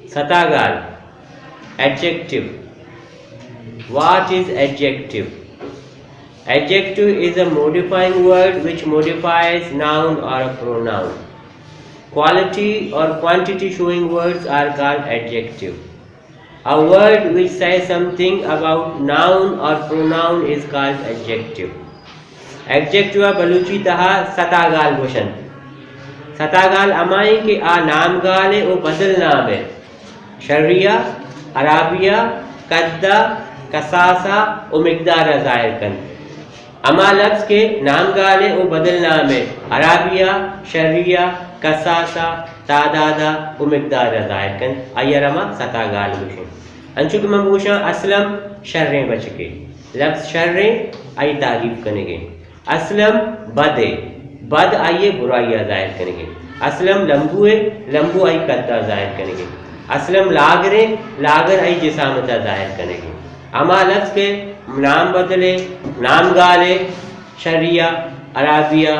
Satagal. Adjective. What is adjective? Adjective is a modifying word which modifies noun or a pronoun. Quality or quantity showing words are called adjective. A word which says something about noun or pronoun is called adjective. Adjective Balochi तहा सतागाल भूषण. सतागाल अमाई के आ नाम गाले ओ बदल नाम है. शरिया, Arabia, कद्दा, कसासा ओ मिकदार ज़ाहिर कन. अमा लफ्ज़ के नाम गाले ओ बदल नाम है. अराबिया, शरिया, कसासा, तादादा ओ मिकदार ज़ाहिर कन. अयरमा सतागाल भूषण. अंशु के मबूशा असलम शर्रें बच के. लफ्ज़ शर्रें आई तारीफ करेंगे. असलम बदे, बद आइए बुराइयाँ ज़ाहिर करेंगे. असलम लंबू है, लंबू आई कद्दा ज़ाहिर करेंगे. असलम लागरे, लागर आई जिसामता ज़ाहिर करेंगे. अमा लफ्ज़ के नाम बदले, नाम गाले, शरिया, अराबिया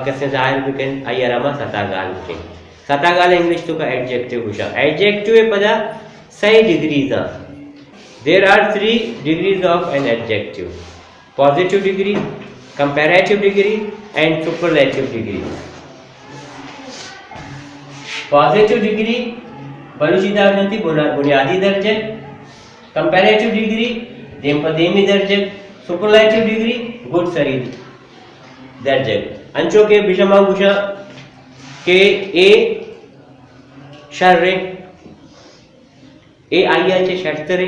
कैसे ज़ाहिर बिकन अयरमा सतागाल बिकन. सतागाल इंग्लिश तो का एडजेक्टिव हुआ. एडजेक्टिव पदा 6 डिग्रीज हैं. There are 3 degrees of an adjective: positive degree, comparative degree and superlative degree. Positive degree बलूचिदा जनती बुनियादी दर्जे. कंपैरेटिव डिग्री देमी दर्जे. सुपरलेटिव डिग्री गुड सरी दर्जे. अंचो के बिशमा गुशा के ए शर्रे ए आइया चे शर्तरे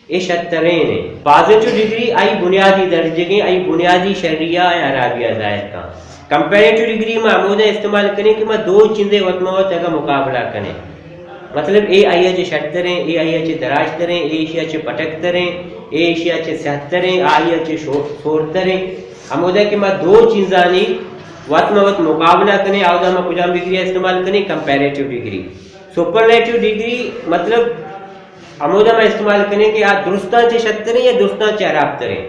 ए शर्तरे ने. पॉजिटिव डिग्री आई बुनियादी दर्जे की आई बुनियादी शरिया या अराबिया ज़ाहिर का. कंपैरेटिव डिग्री में आमोदा इस्तेमाल करें कि मैं 2 चीज़ें वतमावत का मुकाबला करें. मतलब ए आइया चे शर्तरें, ए आइया चे दराजतरें, ए एशिया चे पटकतरें, ए एशिया चे सहतरें, आइया चे शोरतरें. आमोदा कि मैं 2 चीज़ानी वतमावत मुकाबला करें. आवदा में कुछ डिग्री इस्तेमाल करें. Comparative degree. सुपरलेटिव डिग्री मतलब अमोदा में इस्तेमाल करें कि आप दुरुस्ता चे शतरें या दुरुस्ता चे अराबतरें.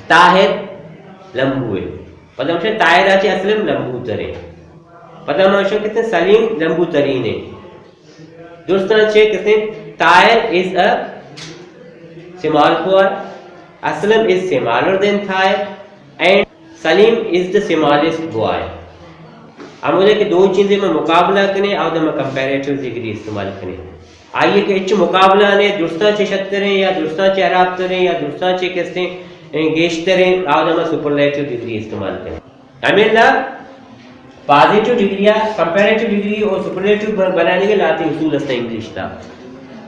ताहिर लंबू है. पता मुझे ताहिरा चे असलम लंबू तरे. पता मुझे कितने सलीम लंबू तरीन है. दुरुस्ता चे कितने Tahir is a small boy, Aslam is smaller than Tahir and Salim is the smallest boy. अमोदा के 2 चीजें में मुकाबला करें. आवदा में कंपैरेटिव डिग्री इस्तेमाल करें. आइए कि इच मुकाबला ने दुरुस्ता चे शतरें या दुरुस्ता चे अराबतरें या दुरुस्ता चे किसने गेशतरें. आवदा में सुपरलेटिव डिग्री इस्तेमाल करें. अमीला पॉजिटिव डिग्री या कंपैरेटिव डिग्री और सुपरलेटिव बनाने के लाते उसूल हस्ता इंग्लिश था.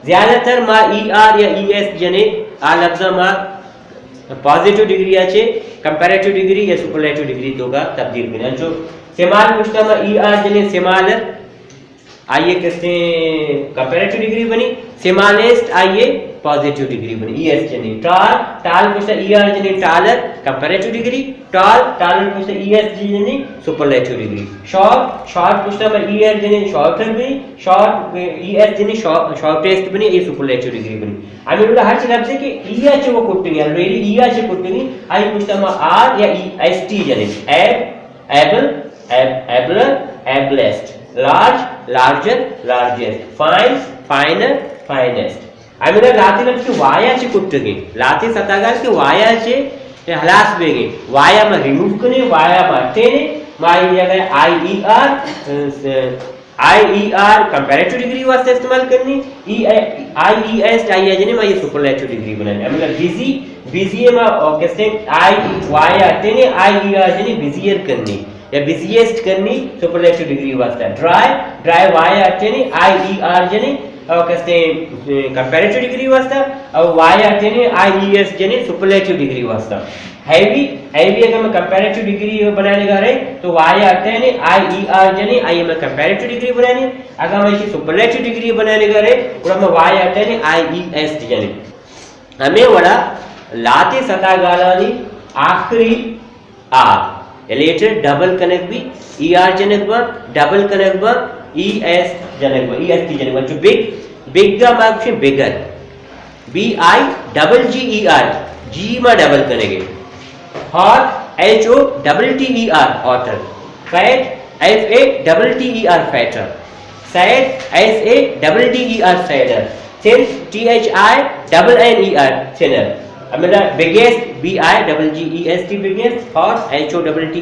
ज्यादातर मा ER या ES जने आ लफ्ज़ा मा पॉजिटिव डिग्री आचे कंपैरेटिव डिग्री या सुपरलेटिव डिग्री तो का तब्दील करें. जो सेमाल पुछता मा ER जने सेमालर आइए किसने कंपैरेटिव डिग्री बनी. सेमालेस्ट आइए पॉजिटिव डिग्री बनी. ES जने टाल, टाल पुछता ER जने टालर कंपैरेटिव डिग्री. टाल, टालर पुछता ES जने सुपरलेटिव डिग्री. शॉर्ट, शॉर्ट पुछता मैं ER जने शॉर्टर बनी. शॉर्ट ES जने शॉर्टेस्ट बनी. ये सुपरलेटिव डिग्री बनी. आमी बोला हर चीज से कि ER चे वो कुटिंग है ऑलरेडी ER चे कुटिंग आई पुछता मैं R या EST जने able, abler, ablest. large, larger, largest. fine, finer, finest. आमिरा लाती लफ्ज़ की वाया चे कुट्टगे. लाती सतागाल की वाया चे हलास बेगे. वाया में रिमूव करने, वाया में हटेने. माई जगह IER कंपैरेटिव डिग्री वास्ते इस्तेमाल करनी. IES आई जने माई सुपरलेटिव डिग्री बनानी. आमिरा बिजी, बिजी में किसने वाया हटेने IER जने बिजियर करनी या बिजिएस्ट करनी सुपरलेटिव डिग्री वास्ता. ड्राई, ड्राई वाया अटेने IER जने और कहते कंपैरेटिव डिग्री वास्ता. और वाया अटेने IES जने सुपरलेटिव डिग्री वास्ता. हैवी, हैवी अगर मैं कंपैरेटिव डिग्री बनाने का रहे तो वाया अटेने IER जने आई में कंपैरेटिव डिग्री बनानी. अगर मैं इसी सुपरलेटिव डिग्री बनाने का रहे और मैं वाया अटेने IES जने. हमें बड़ा लाते सता गालानी आखिरी आ लेटर डबल कनेक्ट भी ER जनक बा डबल कनेक्ट बा ES जनक बा EST जनक बा. जो बिग, बिग का मार्क से बिगर BIGGER G में डबल करेंगे. Hot HOTTER hotter. Fat FATTER fatter. Said, SADDER, sadder. Thin, THINNER, thinner. I mean, biggest, BIGGEST, biggest. Hot, HOTTERHOTTEST,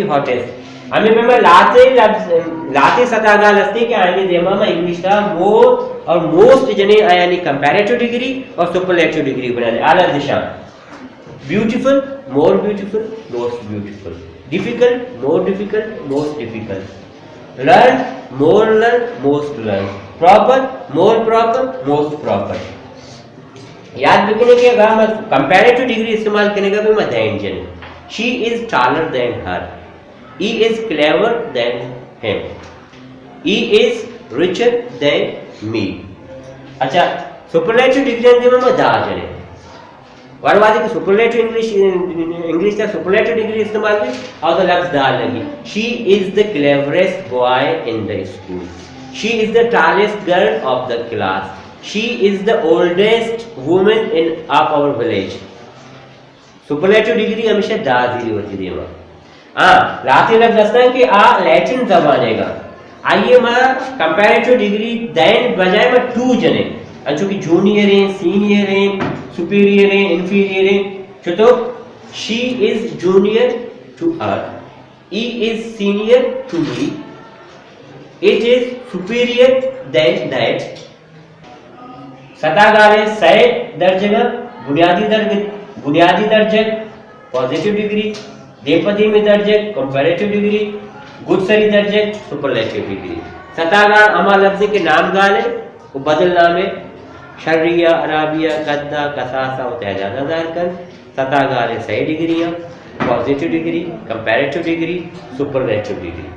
hottest. I remember लाते सतागाल असते कि आयने देमा में इंग्लिश का मोर और मोस्ट जने आयानी कंपैरेटिव डिग्री और सुपरलेटिव डिग्री बनाने आला दिशा. Beautiful, more beautiful, most beautiful. Difficult, more difficult, most difficult. Learn, more learn, most learn. Proper, more proper, most proper. याद रखने के अगर हम कंपैरेटिव डिग्री इस्तेमाल करने का भी मत है engine. She is taller than her. He is clever than him. He is richer than me. अच्छा, सुपरलेटिव डिग्री अंदर में दा जने. वारवादी की सुपरलेटिव इंग्लिश का सुपरलेटिव डिग्री इस्तेमाल की और तो लफ्ज दा लगी. She is the cleverest boy in the school. She is the tallest girl of the class. She is the oldest woman in our village. Superlative degree हमेशा दा दी होती देवा. लाती लफ्ज असता है कि लैटिन जमाने का आइए मैं कंपैरेटिव डिग्री दैन बजाय में टू जने अंचो की जूनियर हैं, सीनियर हैं, सुपीरियर हैं, इंफीरियर हैं. तो she is junior to her, he is senior to me, it is superior than that. सतागाले सय दर्जे बुनियादी दर्जे पॉजिटिव डिग्री, देपदी में दर्जे कंपैरेटिव डिग्री, गुडसरी दर्जे सुपरलेटिव डिग्री. सतागार अमा लफ्ज़ के नाम गाले वो बदल नामे शर्रिया, अराबिया, कद्दा, कसासा और तहजादा दार कर. सतागार 6 डिग्रियाँ, positive degree, comparative degree, superlative degree.